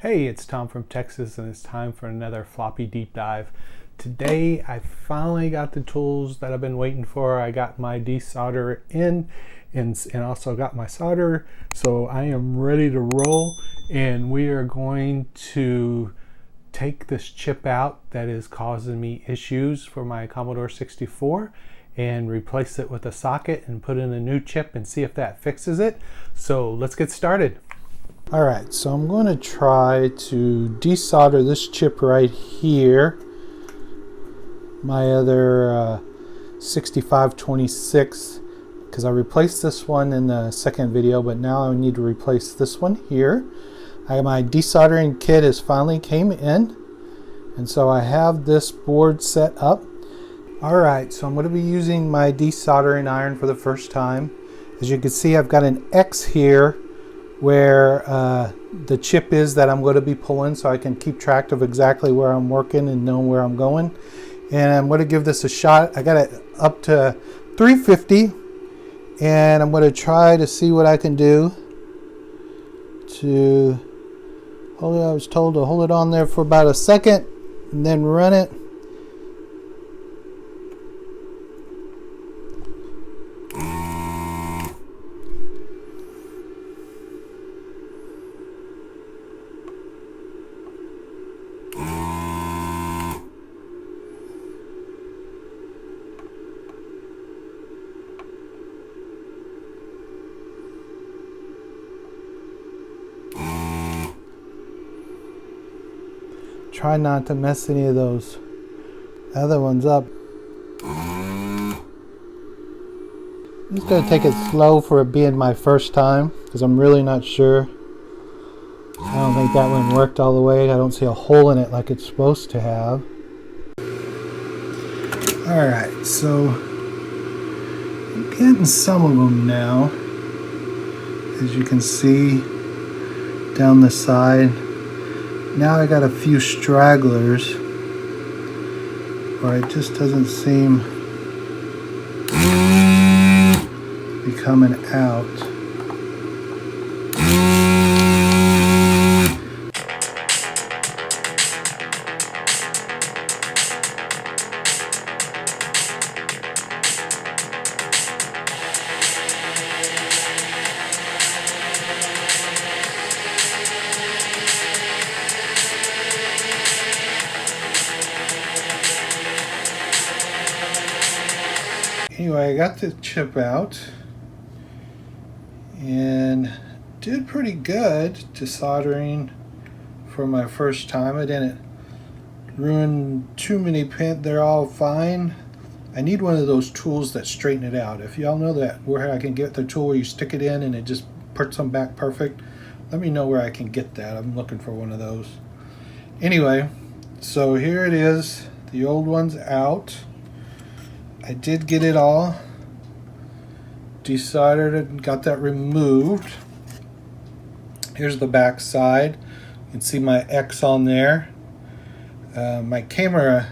Hey, it's Tom from Texas, and it's time for another floppy deep dive. Today, I finally got the tools that I've been waiting for. I got my desolder in and also got my solder, so I am ready to roll, and we are going to take this chip out that is causing me issues for my Commodore 64 and replace it with a socket and put in a new chip and see if that fixes it. So let's get started. Alright, so I'm going to try to desolder this chip right here, my other 6526, because I replaced this one in the second video, but now I need to replace this one here. My desoldering kit has finally came in, and so I have this board set up. Alright, so I'm going to be using my desoldering iron for the first time. As you can see, I've got an X here where the chip is that I'm going to be pulling, so I can keep track of exactly where I'm working and know where I'm going. And I'm going to give this a shot. I got it up to 350, and I'm going to try to see what I can do to hold it. I was told to hold it on there for about a second and then run it. Try not to mess any of those other ones up. I'm just going to take it slow for it being my first time, because I'm really not sure. I don't think that one worked all the way. I don't see a hole in it like it's supposed to have. Alright, so I'm getting some of them now. As you can see down the side. Now I got a few stragglers where it just doesn't seem to be coming out. Anyway, I got the chip out and did pretty good desoldering for my first time. I didn't ruin too many pins. They're all fine. I need one of those tools that straighten it out. If y'all know that where I can get the tool where you stick it in and it just puts them back perfect, let me know where I can get that. I'm looking for one of those. Anyway, so here it is. The old one's out. I did get it all desoldered and got that removed. Here's the back side. You can see my X on there. My camera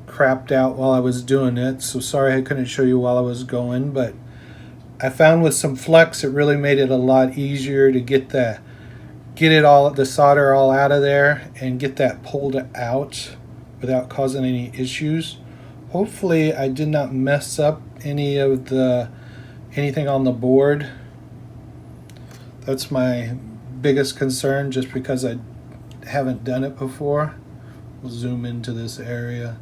crapped out while I was doing it, so sorry I couldn't show you while I was going, but I found with some flux it really made it a lot easier to get the solder all out of there and get that pulled out without causing any issues. Hopefully I did not mess up anything on the board. That's my biggest concern, just because I haven't done it before. We'll zoom into this area.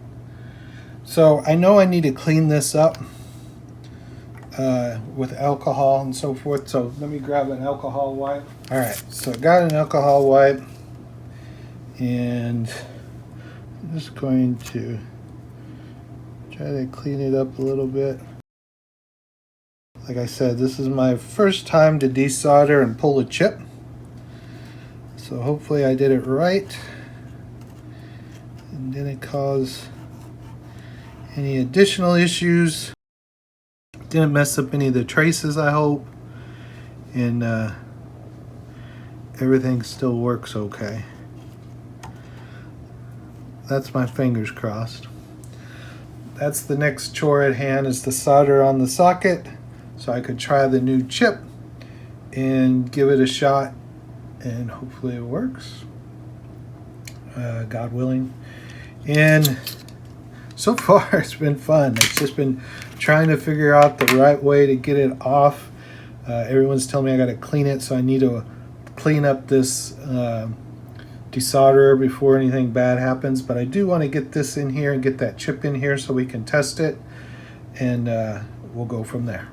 So I know I need to clean this up with alcohol and so forth. So let me grab an alcohol wipe. Alright, so I got an alcohol wipe, and I'm just going to try to clean it up a little bit. Like I said, this is my first time to desolder and pull a chip, so hopefully I did it right and didn't cause any additional issues. Didn't mess up any of the traces, I hope, and everything still works okay. That's my fingers crossed. That's the next chore at hand, is the solder on the socket, so I could try the new chip and give it a shot and hopefully it works, God willing. And so far it's been fun. It's just been trying to figure out the right way to get it off. Everyone's telling me I got to clean it, so I need to clean up this desolderer before anything bad happens. But I do want to get this in here and get that chip in here so we can test it, and we'll go from there.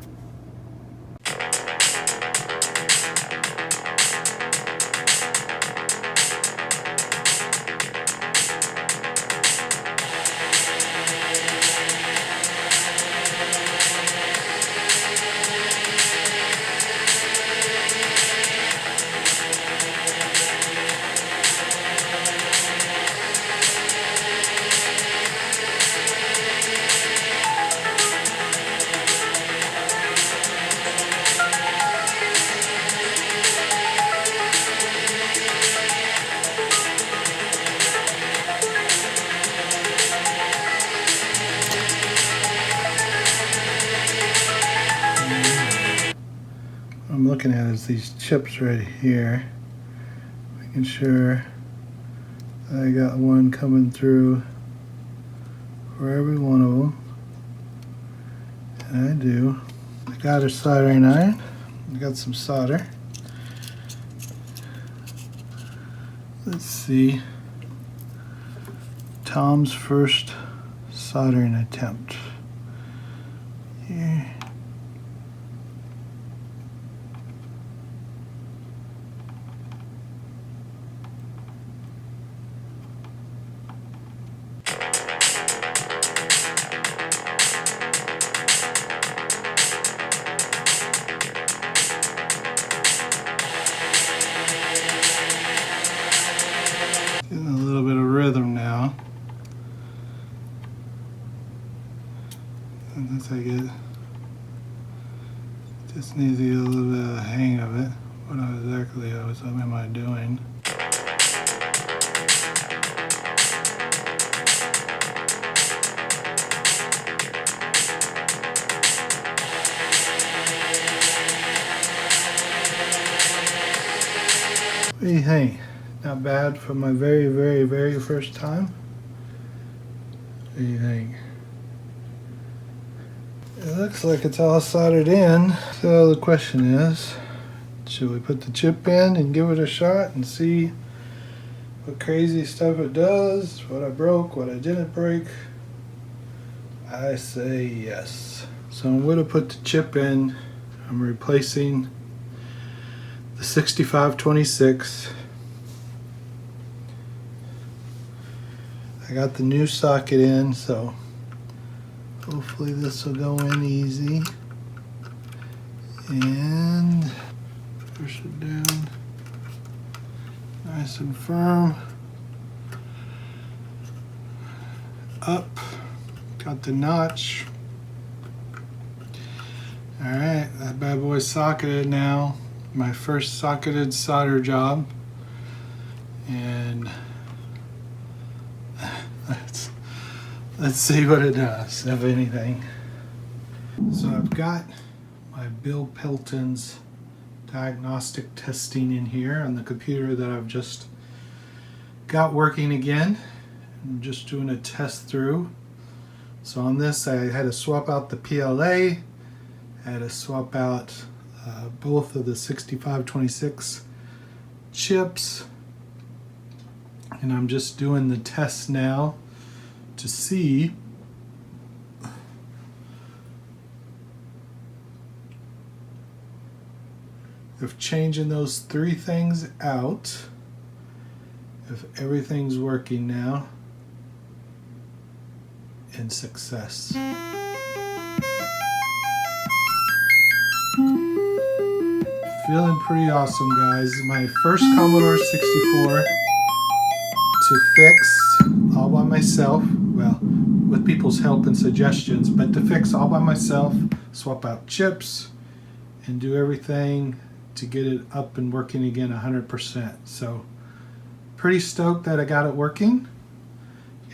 I'm looking at is these chips right here, making sure I got one coming through for every one of them, and I do. I got a soldering iron, I got some solder. Let's see, Tom's first soldering attempt here. Getting a little bit of rhythm now. And once I get, just need to get a little bit of the hang of it. What am I doing? What do you think? Not bad for my very first time. What do you think? It looks like it's all soldered in. So the question is, should we put the chip in and give it a shot and see what crazy stuff it does, what I broke, what I didn't break? I say yes. So I'm going to put the chip in. I'm replacing the 6526. I got the new socket in, so hopefully this will go in easy. And push it down nice and firm. Up, got the notch. Alright, that bad boy's socketed now. My first socketed solder job. And let's see what it does, if anything. So I've got my Bill Pelton's diagnostic testing in here on the computer that I've just got working again. I'm just doing a test through. So on this I had to swap out the PLA, I had to swap out both of the 6526 chips, and I'm just doing the test now to see if changing those three things out, if everything's working now, and success. Feeling pretty awesome, guys. My first Commodore 64 to fix all by myself, well, with people's help and suggestions, but to fix all by myself, swap out chips, and do everything to get it up and working again 100%. So pretty stoked that I got it working,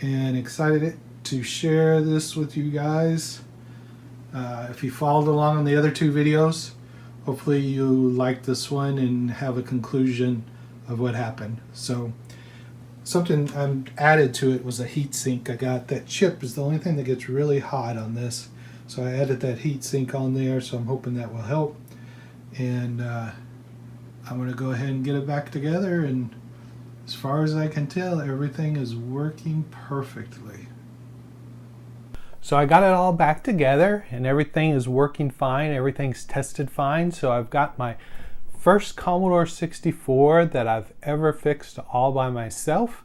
and excited to share this with you guys. If you followed along on the other two videos, hopefully you like this one and have a conclusion of what happened. So something added to it was a heat sink. I got that chip is the only thing that gets really hot on this. So I added that heat sink on there, so I'm hoping that will help. And I'm going to go ahead and get it back together, and as far as I can tell, everything is working perfectly. So I got it all back together and everything is working fine. Everything's tested fine. So I've got my first Commodore 64 that I've ever fixed all by myself.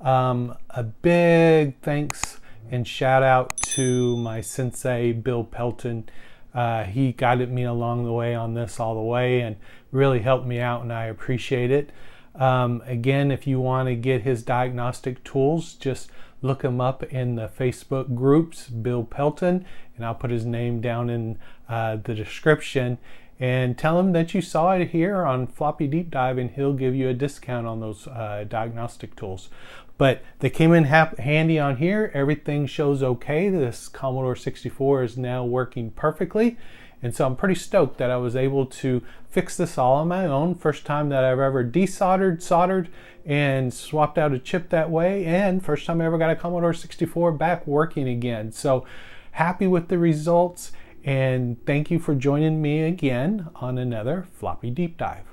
A big thanks and shout out to my sensei, Bill Pelton. He guided me along the way on this all the way and really helped me out, and I appreciate it. Again, if you want to get his diagnostic tools, just look him up in the Facebook groups, Bill Pelton, and I'll put his name down in the description, and tell him that you saw it here on Floppy Deep Dive, and he'll give you a discount on those diagnostic tools. But they came in handy on here. Everything shows okay. This Commodore 64 is now working perfectly. And so I'm pretty stoked that I was able to fix this all on my own. First time that I've ever desoldered, soldered, and swapped out a chip that way. And first time I ever got a Commodore 64 back working again. So happy with the results. And thank you for joining me again on another Floppy Deep Dive.